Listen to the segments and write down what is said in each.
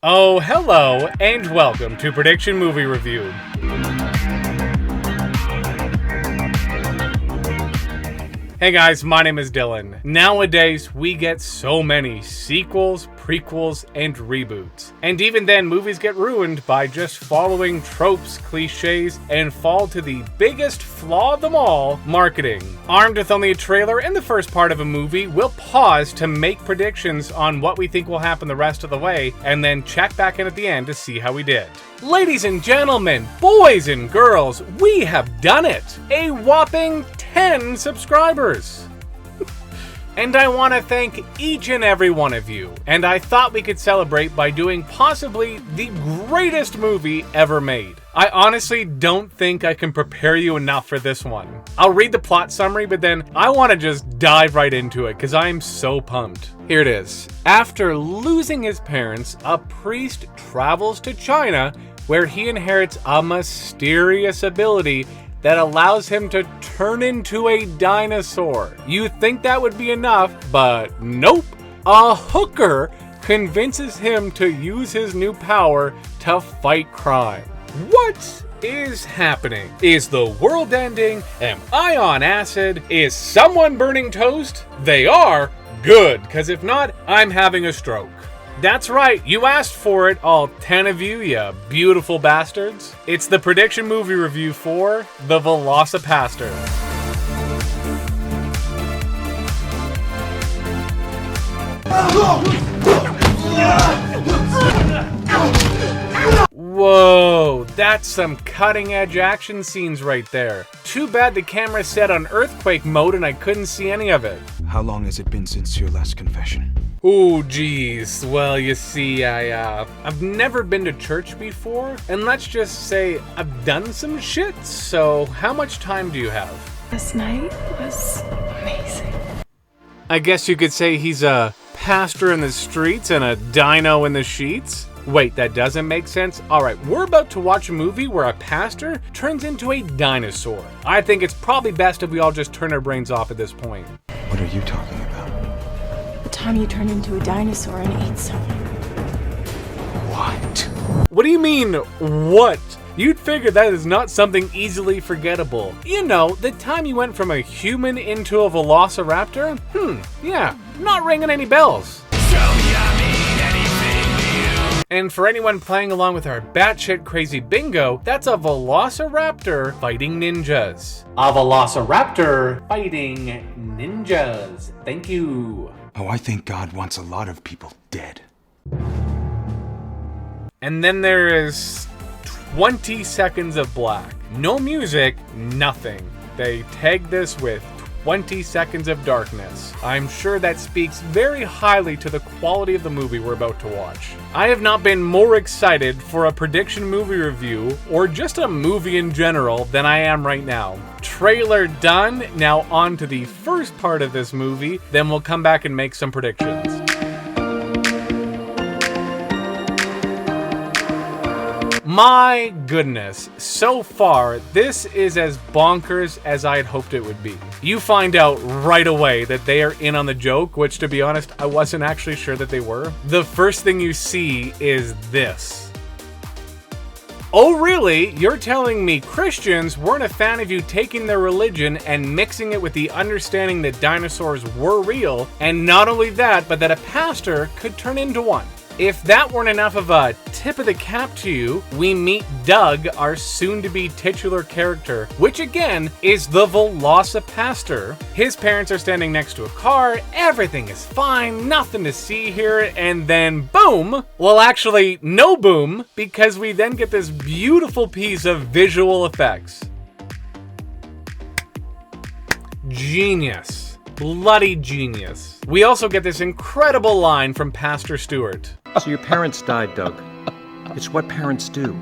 Oh, hello, and welcome to Prediction Movie Review. Hey guys, my name is Dylan. Nowadays, we get so many sequels, prequels, and reboots. And even then, movies get ruined by just following tropes, cliches, and fall to the biggest flaw of them all, marketing. Armed with only a trailer and the first part of a movie, we'll pause to make predictions on what we think will happen the rest of the way, and then check back in at the end to see how we did. Ladies and gentlemen, boys and girls, we have done it! A whopping 10 subscribers! And I want to thank each and every one of you. And I thought we could celebrate by doing possibly the greatest movie ever made. I honestly don't think I can prepare you enough for this one. I'll read the plot summary, but then I want to just dive right into it because I'm so pumped. Here it is. After losing his parents, a priest travels to China where he inherits a mysterious ability that allows him to turn into a dinosaur. You think that would be enough, but nope. A hooker convinces him to use his new power to fight crime. What is happening? Is the world ending? Am I on acid? Is someone burning toast? They are? Good, because if not, I'm having a stroke. That's right, you asked for it, all 10 of you, you beautiful bastards. It's the prediction movie review for the VelociPastor. Whoa, that's some cutting-edge action scenes right there. Too bad the camera set on earthquake mode and I couldn't see any of it. How long has it been since your last confession? Oh, geez. Well, you see, I've never been to church before, and let's just say I've done some shit, so how much time do you have? This night was amazing. I guess you could say he's a pastor in the streets and a dino in the sheets? Wait, that doesn't make sense? Alright, we're about to watch a movie where a pastor turns into a dinosaur. I think it's probably best if we all just turn our brains off at this point. What are you talking about? The time you turned into a dinosaur and ate someone. What? What do you mean, what? You'd figure that is not something easily forgettable. You know, the time you went from a human into a velociraptor? Yeah, not ringing any bells. And for anyone playing along with our batshit crazy bingo, that's a velociraptor fighting ninjas. A velociraptor fighting ninjas. Thank you. Oh, I think God wants a lot of people dead. And then there is 20 seconds of black. No music, nothing. They tag this with 20 seconds of darkness. I'm sure that speaks very highly to the quality of the movie we're about to watch. I have not been more excited for a prediction movie review, or just a movie in general, than I am right now. Trailer done, now on to the first part of this movie, then we'll come back and make some predictions. My goodness, so far, this is as bonkers as I had hoped it would be. You find out right away that they are in on the joke, which to be honest, I wasn't actually sure that they were. The first thing you see is this. Oh really? You're telling me Christians weren't a fan of you taking their religion and mixing it with the understanding that dinosaurs were real, and not only that, but that a pastor could turn into one. If that weren't enough of a tip of the cap to you, we meet Doug, our soon-to-be titular character, which again is the VelociPastor. His parents are standing next to a car, everything is fine, nothing to see here, and then boom! Well, actually, no boom, because we then get this beautiful piece of visual effects. Genius. Bloody genius. We also get this incredible line from Pastor Stewart. So your parents died, Doug. It's what parents do.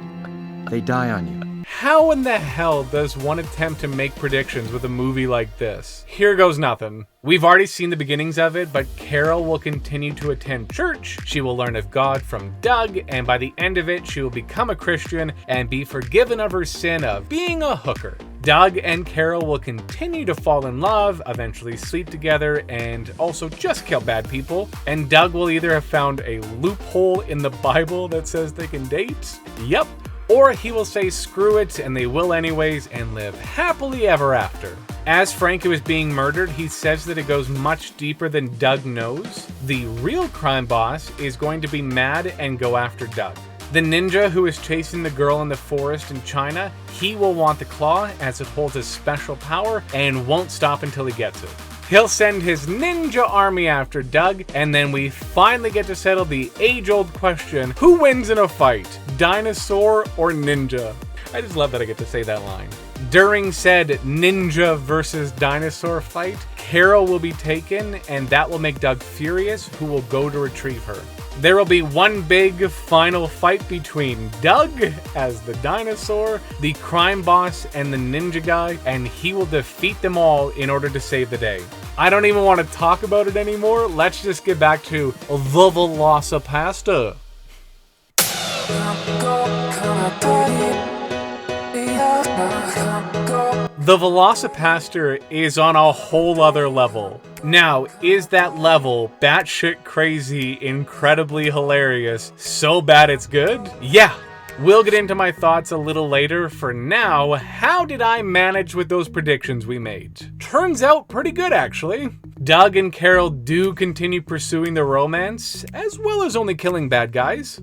They die on you. How in the hell does one attempt to make predictions with a movie like this? Here goes nothing. We've already seen the beginnings of it, but Carol will continue to attend church, she will learn of God from Doug, and by the end of it, she will become a Christian and be forgiven of her sin of being a hooker. Doug and Carol will continue to fall in love, eventually sleep together, and also just kill bad people. And Doug will either have found a loophole in the Bible that says they can date, yep, or he will say screw it and they will anyways and live happily ever after. As Frankie was being murdered, he says that it goes much deeper than Doug knows. The real crime boss is going to be mad and go after Doug. The ninja who is chasing the girl in the forest in China, he will want the claw as it holds a special power and won't stop until he gets it. He'll send his ninja army after Doug, and then we finally get to settle the age-old question, who wins in a fight, dinosaur or ninja? I just love that I get to say that line. During said ninja versus dinosaur fight, Carol will be taken, and that will make Doug furious, who will go to retrieve her. There will be one big final fight between Doug as the dinosaur, the crime boss, and the ninja guy, and he will defeat them all in order to save the day. I don't even want to talk about it anymore. Let's just get back to the VelociPastor. The VelociPastor is on a whole other level. Now, is that level batshit crazy, incredibly hilarious, so bad it's good? Yeah, we'll get into my thoughts a little later. For now, how did I manage with those predictions we made? Turns out pretty good, actually. Doug and Carol do continue pursuing their romance, as well as only killing bad guys.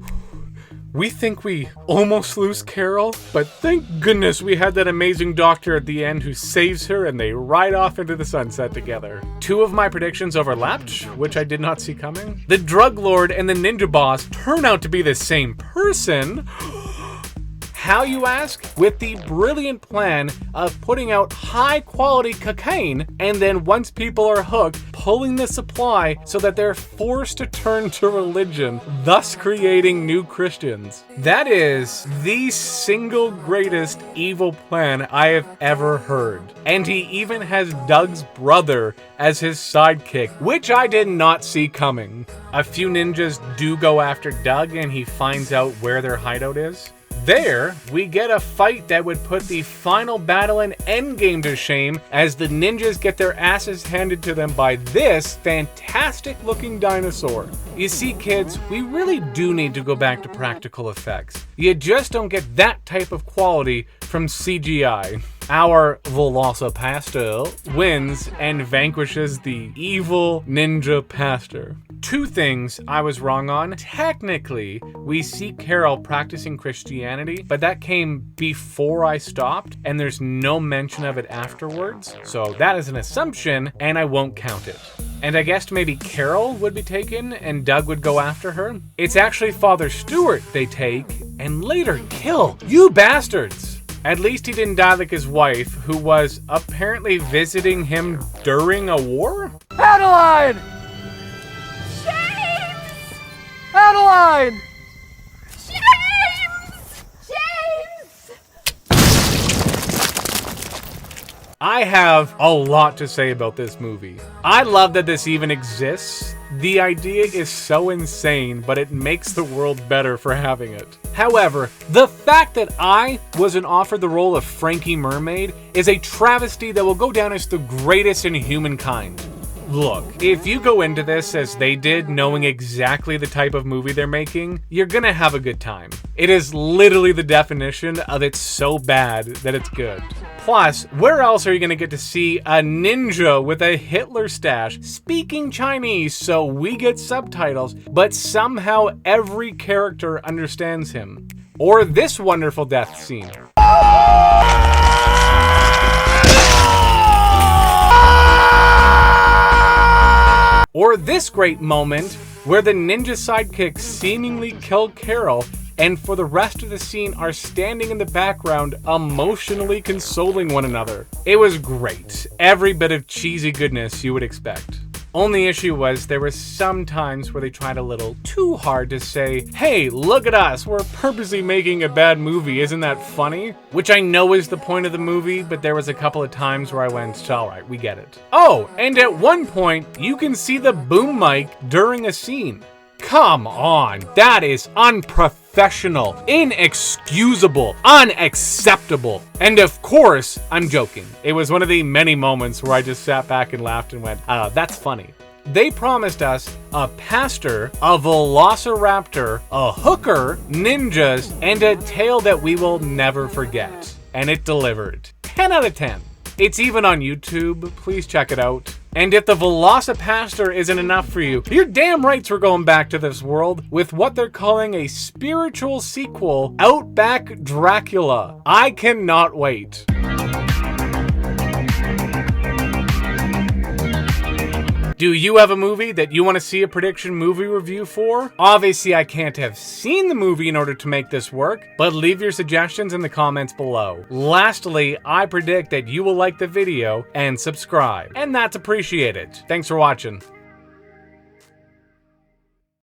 We think we almost lose Carol, but thank goodness we had that amazing doctor at the end who saves her and they ride off into the sunset together. Two of my predictions overlapped, which I did not see coming. The drug lord and the ninja boss turn out to be the same person. How, you ask? With the brilliant plan of putting out high quality cocaine and then once people are hooked, pulling the supply so that they're forced to turn to religion, thus creating new Christians. That is the single greatest evil plan I have ever heard. And he even has Doug's brother as his sidekick, which I did not see coming. A few ninjas do go after Doug and he finds out where their hideout is. There, we get a fight that would put the final battle and endgame to shame as the ninjas get their asses handed to them by this fantastic looking dinosaur. You see, kids, we really do need to go back to practical effects. You just don't get that type of quality from CGI. Our VelociPastor wins and vanquishes the evil ninja pastor. Two things I was wrong on. Technically, we see Carol practicing Christianity, but that came before I stopped, and there's no mention of it afterwards. So that is an assumption, and I won't count it. And I guessed maybe Carol would be taken, and Doug would go after her. It's actually Father Stewart they take, and later kill. You bastards! At least he didn't die like his wife, who was apparently visiting him during a war? Adeline! Adeline! James! I have a lot to say about this movie. I love that this even exists. The idea is so insane, but it makes the world better for having it. However, the fact that I wasn't offered the role of Frankie Mermaid is a travesty that will go down as the greatest in humankind. Look, if you go into this as they did, knowing exactly the type of movie they're making, you're gonna have a good time. It is literally the definition of it's so bad that it's good. Plus, where else are you gonna get to see a ninja with a Hitler stash speaking Chinese so we get subtitles, but somehow every character understands him? Or this wonderful death scene. Or this great moment where the ninja sidekicks seemingly kill Carol and for the rest of the scene are standing in the background emotionally consoling one another. It was great. Every bit of cheesy goodness you would expect. Only issue was there were some times where they tried a little too hard to say, hey, look at us, we're purposely making a bad movie, isn't that funny? Which I know is the point of the movie, but there was a couple of times where I went, alright, we get it. Oh, and at one point, you can see the boom mic during a scene. Come on, that is unprofessional, inexcusable, unacceptable. And of course, I'm joking. It was one of the many moments where I just sat back and laughed and went, that's funny. They promised us a pastor, a velociraptor, a hooker, ninjas, and a tale that we will never forget. And it delivered. 10 out of 10. It's even on YouTube. Please check it out. And if the VelociPastor isn't enough for you, you're damn right we're going back to this world with what they're calling a spiritual sequel, Outback Dracula. I cannot wait. Do you have a movie that you want to see a prediction movie review for? Obviously, I can't have seen the movie in order to make this work, but leave your suggestions in the comments below. Lastly, I predict that you will like the video and subscribe, and that's appreciated. Thanks for watching.